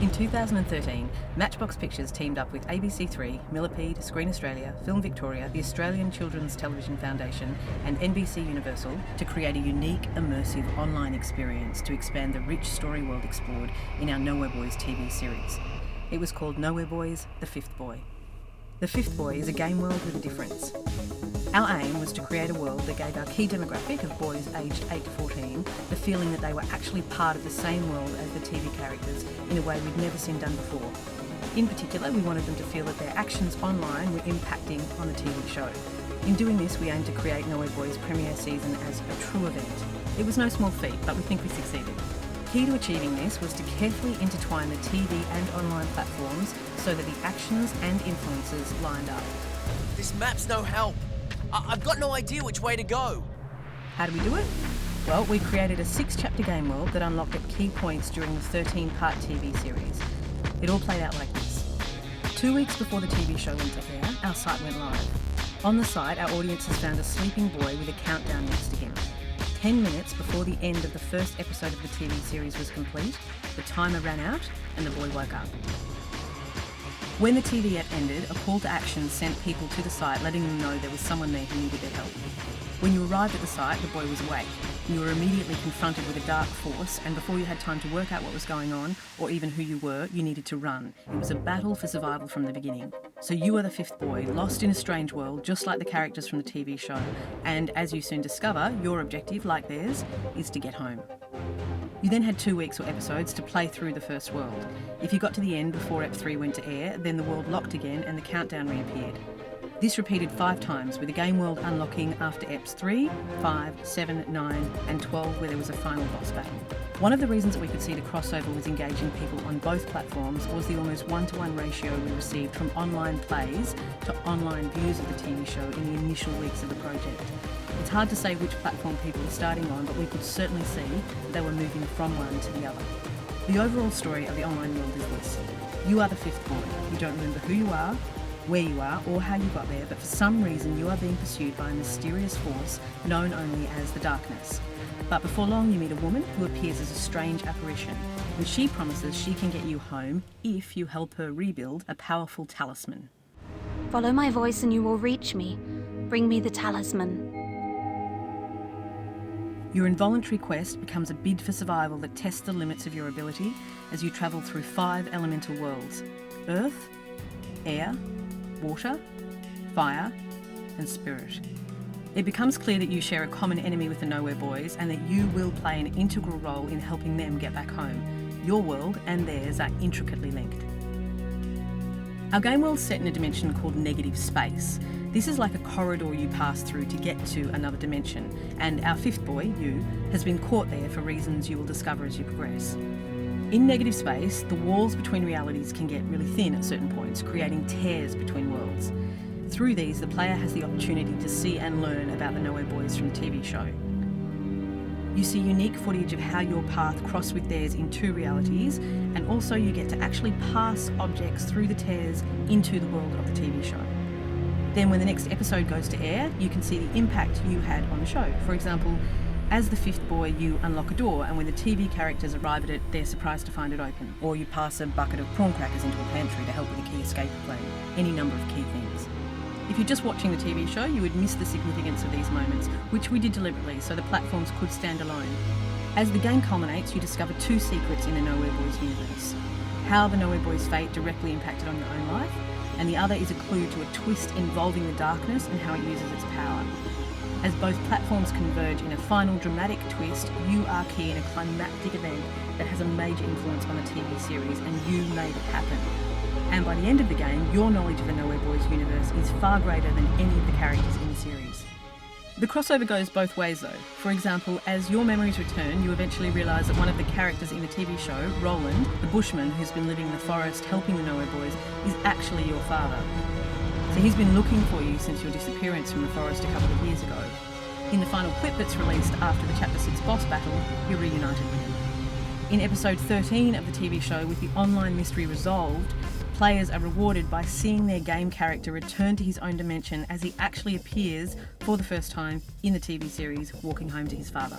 In 2013, Matchbox Pictures teamed up with ABC3, Millipede, Screen Australia, Film Victoria, the Australian Children's Television Foundation and NBC Universal to create a unique, immersive online experience to expand the rich story world explored in our Nowhere Boys TV series. It was called Nowhere Boys: The Fifth Boy. The Fifth Boy is a game world with a difference. Our aim was to create a world that gave our key demographic of boys aged 8 to 14 the feeling that they were actually part of the same world as the TV characters in a way we'd never seen done before. In particular, we wanted them to feel that their actions online were impacting on the TV show. In doing this, we aimed to create Nowhere Boys' premiere season as a true event. It was no small feat, but we think we succeeded. Key to achieving this was to carefully intertwine the TV and online platforms so that the actions and influences lined up. This map's no help. I've got no idea which way to go. How do we do it? Well, we created a 6-chapter game world that unlocked at key points during the 13-part TV series. It all played out like this. 2 weeks before the TV show went to air, our site went live. On the site, our audiences found a sleeping boy with a countdown next to him. 10 minutes before the end of the first episode of the TV series was complete, the timer ran out and the boy woke up. When the TV ad ended, a call to action sent people to the site letting them know there was someone there who needed their help. When you arrived at the site, the boy was awake. You were immediately confronted with a dark force, and before you had time to work out what was going on, or even who you were, you needed to run. It was a battle for survival from the beginning. So you are the fifth boy, lost in a strange world, just like the characters from the TV show. And as you soon discover, your objective, like theirs, is to get home. You then had 2 weeks or episodes to play through the first world. If you got to the end before Ep 3 went to air, then the world locked again and the countdown reappeared. This repeated 5 times, with the game world unlocking after Eps 3, 5, 7, 9 and 12 where there was a final boss battle. One of the reasons that we could see the crossover was engaging people on both platforms was the almost 1-to-1 ratio we received from online plays to online views of the TV show in the initial weeks of the project. It's hard to say which platform people are starting on, but we could certainly see that they were moving from one to the other. The overall story of the online world is this. You are the fifth boy. You don't remember who you are, where you are, or how you got there, but for some reason you are being pursued by a mysterious force known only as the Darkness. But before long you meet a woman who appears as a strange apparition, and she promises she can get you home if you help her rebuild a powerful talisman. Follow my voice and you will reach me. Bring me the talisman. Your involuntary quest becomes a bid for survival that tests the limits of your ability as you travel through 5 elemental worlds: earth, air, water, fire and spirit. It becomes clear that you share a common enemy with the Nowhere Boys and that you will play an integral role in helping them get back home. Your world and theirs are intricately linked. Our game world's set in a dimension called negative space. This is like a corridor you pass through to get to another dimension, and our fifth boy, you, has been caught there for reasons you will discover as you progress. In negative space, the walls between realities can get really thin at certain points, creating tears between worlds. Through these, the player has the opportunity to see and learn about the Nowhere Boys from the TV show. You see unique footage of how your path crossed with theirs in 2 realities, and also you get to actually pass objects through the tears into the world of the TV show. Then when the next episode goes to air, you can see the impact you had on the show. For example, as the fifth boy, you unlock a door, and when the TV characters arrive at it, they're surprised to find it open. Or you pass a bucket of prawn crackers into a pantry to help with a key escape plan. Any number of key things. If you're just watching the TV show, you would miss the significance of these moments, which we did deliberately so the platforms could stand alone. As the game culminates, you discover 2 secrets in the Nowhere Boys universe. How the Nowhere Boys' fate directly impacted on your own life, and the other is a clue to a twist involving the darkness and how it uses its power. As both platforms converge in a final dramatic twist, you are key in a climactic event that has a major influence on the TV series, and you made it happen. And by the end of the game, your knowledge of the Nowhere Boys universe is far greater than any of the characters in the series. The crossover goes both ways though. For example, as your memories return, you eventually realise that one of the characters in the TV show, Roland, the bushman who's been living in the forest helping the Nowhere Boys, is actually your father. So he's been looking for you since your disappearance from the forest a couple of years ago. In the final clip that's released after the Chapter 6 boss battle, you're reunited with him. In episode 13 of the TV show, with the online mystery resolved, players are rewarded by seeing their game character return to his own dimension as he actually appears for the first time in the TV series, walking home to his father.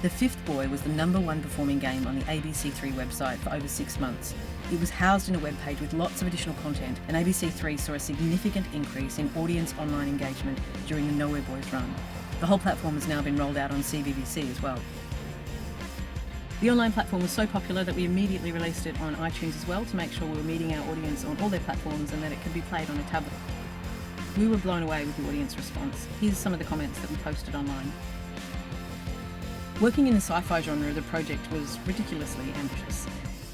The Fifth Boy was the #1 performing game on the ABC3 website for over 6 months. It was housed in a web page with lots of additional content, and ABC3 saw a significant increase in audience online engagement during the Nowhere Boys run. The whole platform has now been rolled out on CBBC as well. The online platform was so popular that we immediately released it on iTunes as well to make sure we were meeting our audience on all their platforms and that it could be played on a tablet. We were blown away with the audience response. Here's some of the comments that we posted online. Working in the sci-fi genre, the project was ridiculously ambitious.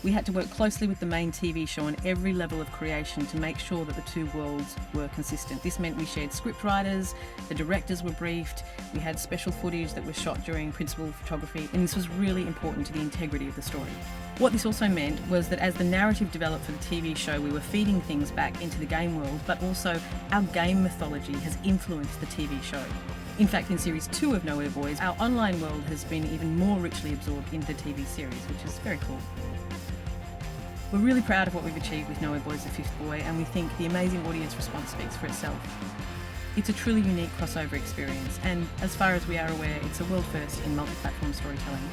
We had to work closely with the main TV show on every level of creation to make sure that the two worlds were consistent. This meant we shared script writers, the directors were briefed, we had special footage that was shot during principal photography, and this was really important to the integrity of the story. What this also meant was that as the narrative developed for the TV show, we were feeding things back into the game world, but also our game mythology has influenced the TV show. In fact, in Series 2 of Nowhere Boys, our online world has been even more richly absorbed into the TV series, which is very cool. We're really proud of what we've achieved with Nowhere Boys: The Fifth Boy, and we think the amazing audience response speaks for itself. It's a truly unique crossover experience, and as far as we are aware, it's a world first in multi-platform storytelling.